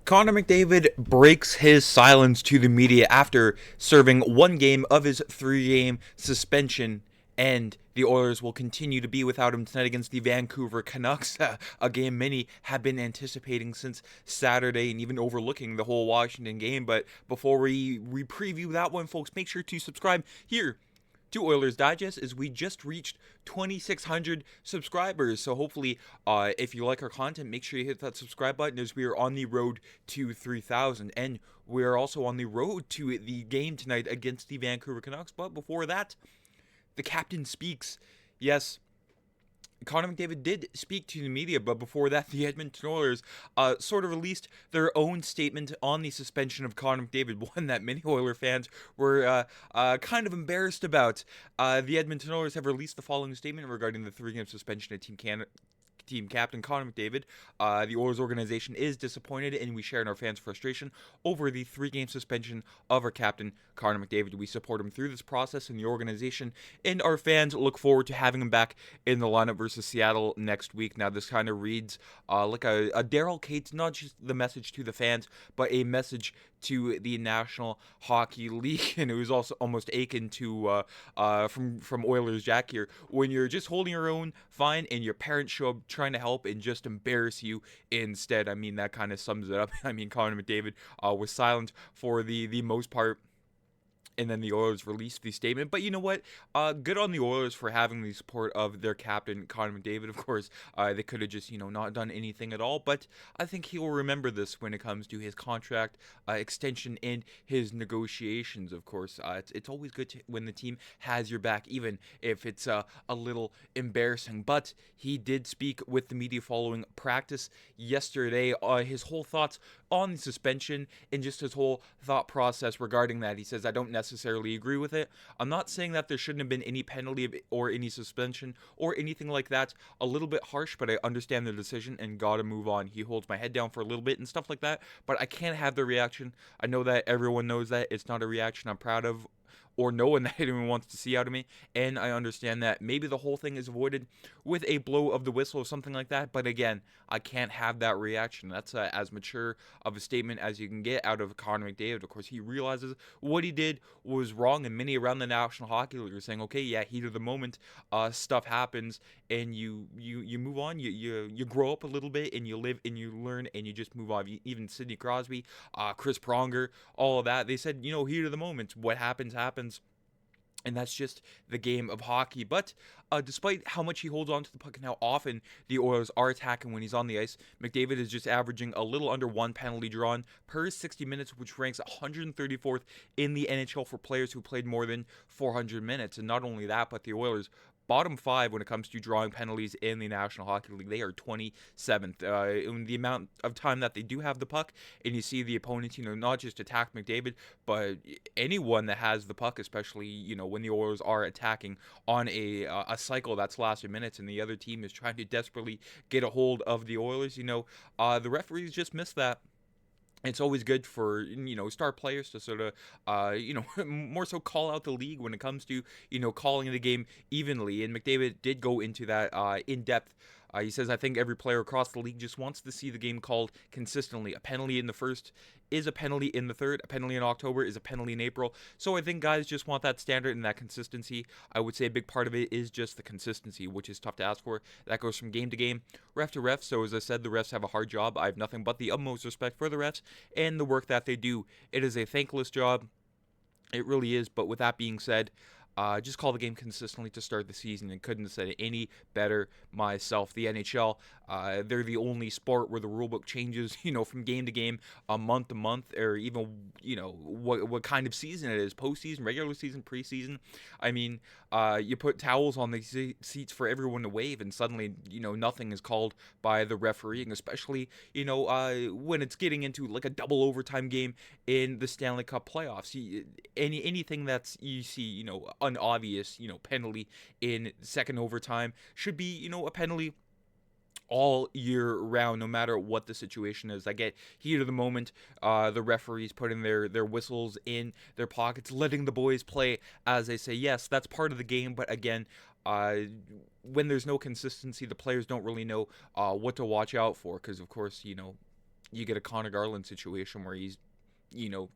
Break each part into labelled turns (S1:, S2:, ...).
S1: Connor McDavid breaks his silence to the media after serving one game of his three-game suspension, and the Oilers will continue to be without him tonight against the Vancouver Canucks, a game many have been anticipating since Saturday and even overlooking the whole Washington game. But before we preview that one, folks, make sure to subscribe here to Oilers Digest as we just reached 2,600 subscribers. So hopefully, if you like our content, make sure you hit that subscribe button as we are on the road to 3,000. And we are also on the road to the game tonight against the Vancouver Canucks. But before that, the captain speaks. Yes, Connor McDavid did speak to the media, but before that, the Edmonton Oilers sort of released their own statement on the suspension of Connor McDavid, one that many Oiler fans were kind of embarrassed about. The Edmonton Oilers have released the following statement regarding the three-game suspension of team captain Connor McDavid. The Oilers organization is disappointed, and we share in our fans' frustration over the three-game suspension of our captain Connor McDavid. We support him through this process, and the organization and our fans look forward to having him back in the lineup versus Seattle next week. Now, this kind of reads like a Daryl Cates, not just the message to the fans, but a message to the National Hockey League, and it was also almost akin to from Oilers Jack here. When you're just holding your own, fine, and your parents show up trying to help and just embarrass you instead. I mean, that kind of sums it up. I mean, Connor McDavid was silent for the most part. And then the Oilers released the statement. But you know what? Good on the Oilers for having the support of their captain, Connor McDavid. Of course, they could have just, not done anything at all. But I think he will remember this when it comes to his contract extension and his negotiations, of course. It's always good when the team has your back, even if it's a little embarrassing. But he did speak with the media following practice yesterday. His whole thoughts on the suspension and just his whole thought process regarding that. He says, I don't necessarily agree with it. I'm not saying that there shouldn't have been any penalty or any suspension or anything like that. A little bit harsh, but I understand the decision and gotta move on. He holds my head down for a little bit and stuff like that, but I can't have the reaction. I know that everyone knows that. It's not a reaction I'm proud of or no one that anyone wants to see out of me, and I understand that maybe the whole thing is avoided with a blow of the whistle or something like that, but again, I can't have that reaction. That's as mature of a statement as you can get out of Connor McDavid. Of course, he realizes what he did was wrong, and many around the National Hockey League are saying, okay, yeah, heat of the moment, stuff happens, and you move on, you grow up a little bit, and you live, and you learn, and you just move on. Even Sidney Crosby, Chris Pronger, all of that, they said, heat of the moment, what happens, and that's just the game of hockey. But despite how much he holds on to the puck and how often the Oilers are attacking when he's on the ice, McDavid is just averaging a little under one penalty drawn per 60 minutes, which ranks 134th in the NHL for players who played more than 400 minutes. And not only that, but the Oilers bottom five when it comes to drawing penalties in the National Hockey League. They are 27th. In the amount of time that they do have the puck, and you see the opponents, not just attack McDavid, but anyone that has the puck, especially, when the Oilers are attacking on a cycle that's lasted minutes and the other team is trying to desperately get a hold of the Oilers, the referees just missed that. It's always good for, star players to sort of, more so call out the league when it comes to, calling the game evenly. And McDavid did go into that in depth. He says, I think every player across the league just wants to see the game called consistently. A penalty in the first is a penalty in the third. A penalty in October is a penalty in April. So I think guys just want that standard and that consistency. I would say a big part of it is just the consistency, which is tough to ask for. That goes from game to game, ref to ref. So as I said, the refs have a hard job. I have nothing but the utmost respect for the refs and the work that they do. It is a thankless job. It really is. But with that being said, just call the game consistently to start the season, and couldn't have said it any better myself. The NHL, they're the only sport where the rulebook changes, from game to game, month to month, or even, what kind of season it is, postseason, regular season, preseason. I mean, you put towels on the seats for everyone to wave, and suddenly, nothing is called by the refereeing, especially, when it's getting into like a double overtime game in the Stanley Cup playoffs. Anything that's, you see, an obvious, penalty in second overtime should be, a penalty all year round, no matter what the situation is. I get heat of the moment, the referees putting their whistles in their pockets, letting the boys play as they say. Yes, that's part of the game, but again, when there's no consistency, the players don't really know what to watch out for, because of course, you get a Connor Garland situation where he's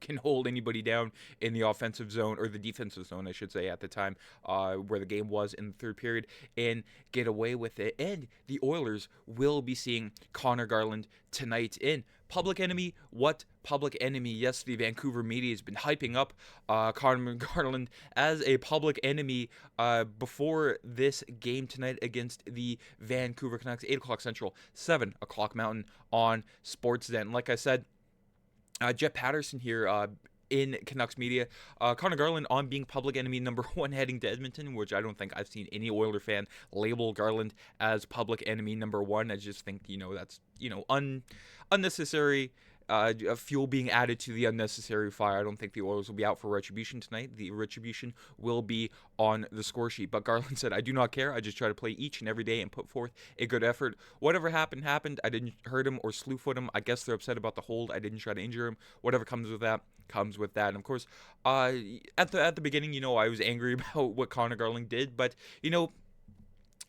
S1: can hold anybody down in the offensive zone, or the defensive zone, I should say, at the time where the game was in the third period, and get away with it. And the Oilers will be seeing Connor Garland tonight in Public Enemy. What Public Enemy? Yes, the Vancouver media has been hyping up Connor Garland as a Public Enemy before this game tonight against the Vancouver Canucks, 8 o'clock Central, 7 o'clock Mountain on Sportsnet. Like I said, Jeff Patterson here in Canucks media, Connor Garland on being Public Enemy number 1 heading to Edmonton, which I don't think I've seen any Oiler fan label Garland as Public Enemy number 1. I just think, that's, unnecessary fuel being added to the unnecessary fire. I don't think the Oilers will be out for retribution tonight. The retribution will be on the score sheet. But Garland said, "I do not care. I just try to play each and every day and put forth a good effort. Whatever happened, happened. I didn't hurt him or slew foot him. I guess they're upset about the hold. I didn't try to injure him. Whatever comes with that, comes with that." And of course, at the beginning, I was angry about what Connor Garland did. But,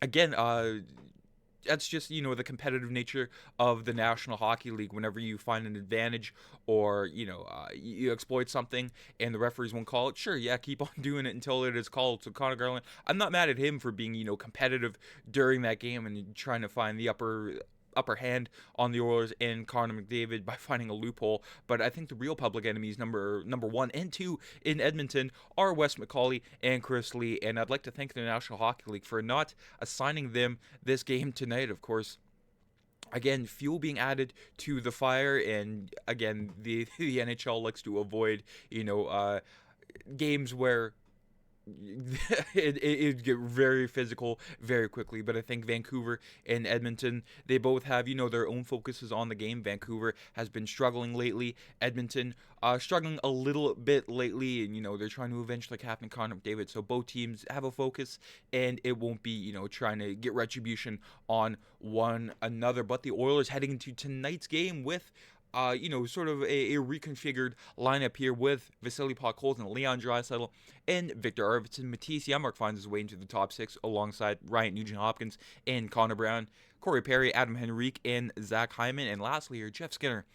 S1: again, that's just, the competitive nature of the National Hockey League. Whenever you find an advantage, or, you exploit something and the referees won't call it, sure, yeah, keep on doing it until it is called. So Connor Garland, I'm not mad at him for being, competitive during that game and trying to find the upper hand on the Oilers and Connor McDavid by finding a loophole. But I think the real Public Enemies number 1 and 2 in Edmonton are Wes McCauley and Chris Lee, and I'd like to thank the National Hockey League for not assigning them this game tonight. Of course, again, fuel being added to the fire, and again, the NHL likes to avoid games where it get very physical very quickly. But I think Vancouver and Edmonton, they both have their own focuses on the game. Vancouver has been struggling lately. Edmonton struggling a little bit lately, and they're trying to avenge the captain Connor McDavid. So both teams have a focus, and it won't be trying to get retribution on one another. But the Oilers heading into tonight's game with sort of a reconfigured lineup here with Vasily Podkolzin, Leon Draisaitl, and Victor Arvidsson. Matisse Janmark finds his way into the top 6 alongside Ryan Nugent-Hopkins and Connor Brown, Corey Perry, Adam Henrique, and Zach Hyman. And lastly here, Jeff Skinner.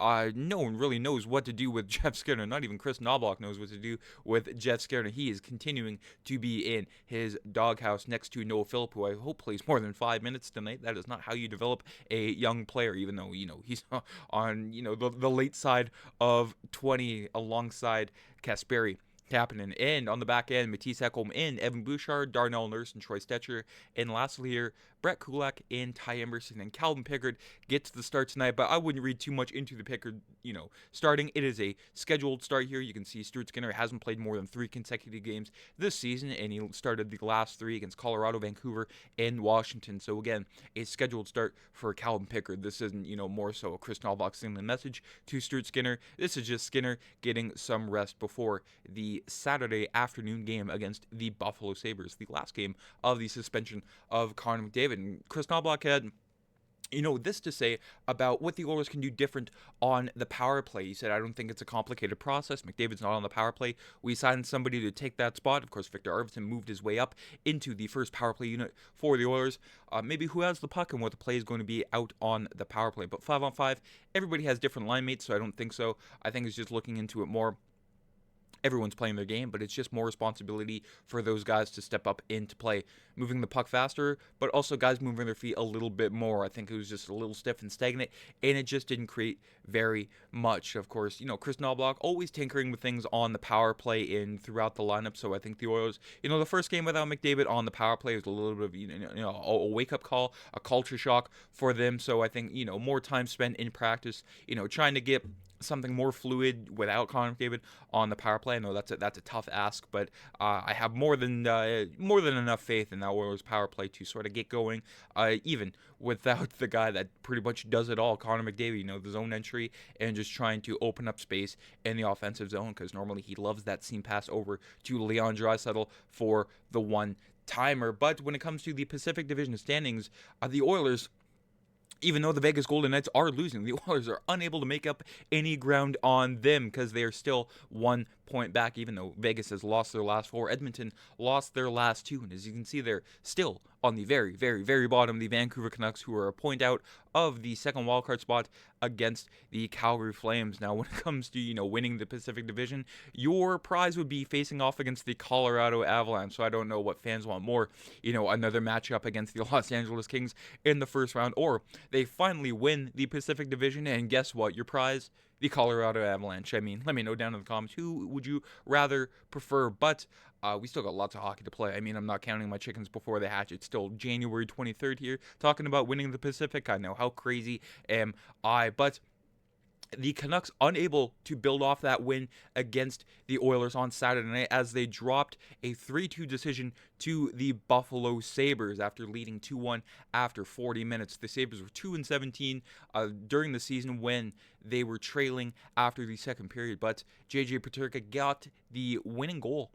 S1: No one really knows what to do with Jeff Skinner. Not even Kris Knoblauch knows what to do with Jeff Skinner. He is continuing to be in his doghouse next to Noah Phillip, who I hope plays more than 5 minutes tonight. That is not how you develop a young player, even though, he's on, the late side of 20 alongside Kasperi Kapanen. And on the back end, Matisse Ekholm and Evan Bouchard, Darnell Nurse and Troy Stetcher. And lastly here, Brett Kulak and Ty Emerson. And Calvin Pickard gets the start tonight, but I wouldn't read too much into the Pickard, starting. It is a scheduled start here. You can see Stuart Skinner hasn't played more than 3 consecutive games this season, and he started the last 3 against Colorado, Vancouver, and Washington. So again, a scheduled start for Calvin Pickard. This isn't, more so a Kris Knoblauch sending the message to Stuart Skinner. This is just Skinner getting some rest before the Saturday afternoon game against the Buffalo Sabres, the last game of the suspension of Connor McDavid. And Kris Knoblauch had this to say about what the Oilers can do different on the power play. He said, "I don't think it's a complicated process. McDavid's not on the power play. We signed somebody to take that spot." Of course, Victor Arvidsson moved his way up into the first power play unit for the Oilers. Maybe who has the puck and what the play is going to be out on the power play. But 5-on-5, everybody has different line mates, so I don't think so. I think it's just looking into it more. Everyone's playing their game, but it's just more responsibility for those guys to step up into play, moving the puck faster, but also guys moving their feet a little bit more. I think it was just a little stiff and stagnant, and it just didn't create very much. Of course, Kris Knoblauch always tinkering with things on the power play and throughout the lineup. So I think the Oilers, the first game without McDavid on the power play was a little bit of a wake-up call, a culture shock for them. So I think more time spent in practice, trying to get something more fluid without Connor McDavid on the power play. I know that's a tough ask, but I have more than enough faith in that Oilers power play to sort of get going, even without the guy that pretty much does it all, Connor McDavid. The zone entry and just trying to open up space in the offensive zone, because normally he loves that seam pass over to Leon Draisaitl for the one-timer. But when it comes to the Pacific Division standings, the Oilers, even though the Vegas Golden Knights are losing, the Oilers are unable to make up any ground on them because they are still 1 point back, even though Vegas has lost their last 4. Edmonton lost their last 2, and as you can see, they're still on the very, very, very bottom. The Vancouver Canucks, who are a point out of the second wildcard spot against the Calgary Flames. Now, when it comes to, winning the Pacific Division, your prize would be facing off against the Colorado Avalanche. So I don't know what fans want more, another matchup against the Los Angeles Kings in the first round, or they finally win the Pacific Division, and guess what? Your prize, the Colorado Avalanche. I mean, let me know down in the comments, who would you rather prefer? But we still got lots of hockey to play. I mean, I'm not counting my chickens before they hatch. It's still January 23rd here, talking about winning the Pacific. I know, how crazy am I? But the Canucks unable to build off that win against the Oilers on Saturday night, as they dropped a 3-2 decision to the Buffalo Sabres after leading 2-1 after 40 minutes. The Sabres were 2-17 during the season when they were trailing after the second period, but J.J. Peterka got the winning goal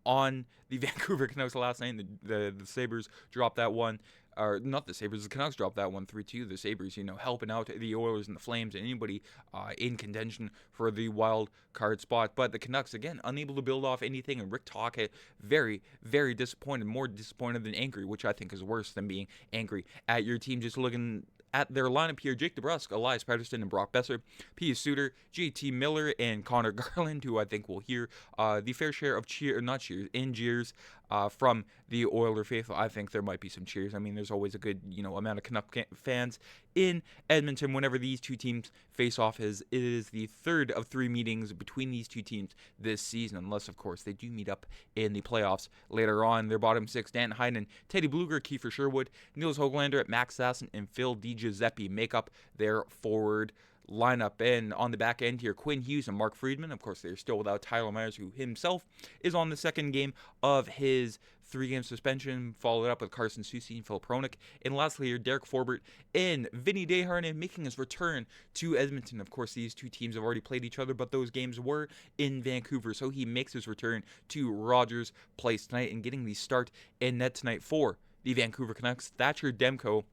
S1: on the Vancouver Canucks last night. The Sabres dropped that one. Or not the Sabres, the Canucks dropped that one 3-2. The Sabres, helping out the Oilers and the Flames and anybody in contention for the wild card spot. But the Canucks, again, unable to build off anything. And Rick Tocchet, very, very disappointed. More disappointed than angry, which I think is worse than being angry at your team. Just looking at their lineup here: Jake DeBrusk, Elias Pettersson, and Brock Besser, Pius Suter, JT Miller, and Connor Garland, who I think will hear the fair share of jeers from the Oiler faithful. I think there might be some cheers. I mean, there's always a good, amount of Canuck fans in Edmonton whenever these two teams face off. It is the third of 3 meetings between these two teams this season, unless, of course, they do meet up in the playoffs later on. Their bottom 6, Dan Hyman, Teddy Bluger, Kiefer Sherwood, Niels Hoglander, Max Sasson, and Phil DiGiuseppe make up their forward lineup. And on the back end here, Quinn Hughes and Mark Friedman. Of course, they're still without Tyler Myers, who himself is on the second game of his 3-game suspension, followed up with Carson Soucy and Phil Pronik. And lastly here, Derek Forbort and Vinny Desharnais making his return to Edmonton. Of course, these two teams have already played each other, but those games were in Vancouver, so he makes his return to Rogers Place tonight and getting the start in net tonight for the Vancouver Canucks. Thatcher Demko,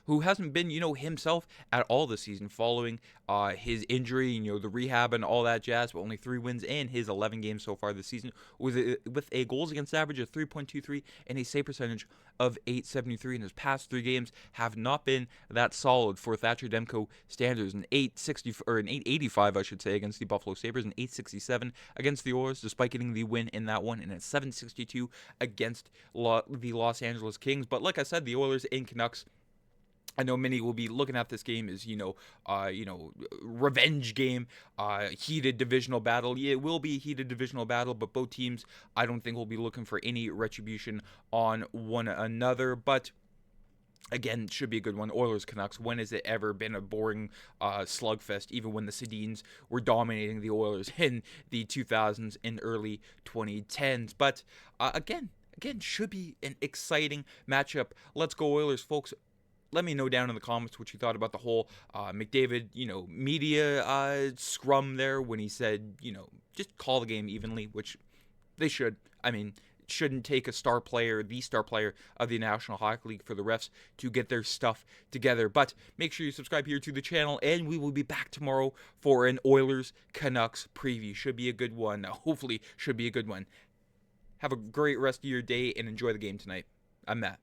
S1: who hasn't been, himself at all this season following his injury, the rehab and all that jazz, but only 3 wins in his 11 games so far this season, with a goals against average of 3.23 and a save percentage of .873. And his past 3 games have not been that solid for Thatcher Demko standards. An .885, I should say, against the Buffalo Sabres, an .867 against the Oilers, despite getting the win in that one, and a .762 against the Los Angeles Kings. But like I said, the Oilers and Canucks, I know many will be looking at this game as, revenge game, heated divisional battle. Yeah, it will be a heated divisional battle, but both teams, I don't think, will be looking for any retribution on one another. But again, should be a good one. Oilers Canucks. When has it ever been a boring slugfest? Even when the Sedins were dominating the Oilers in the 2000s and early 2010s. But again, should be an exciting matchup. Let's go Oilers, folks. Let me know down in the comments what you thought about the whole McDavid, media scrum there when he said, just call the game evenly, which they should. I mean, it shouldn't take the star player of the National Hockey League for the refs to get their stuff together. But make sure you subscribe here to the channel, and we will be back tomorrow for an Oilers Canucks preview. Should be a good one. Hopefully, should be a good one. Have a great rest of your day and enjoy the game tonight. I'm Matt.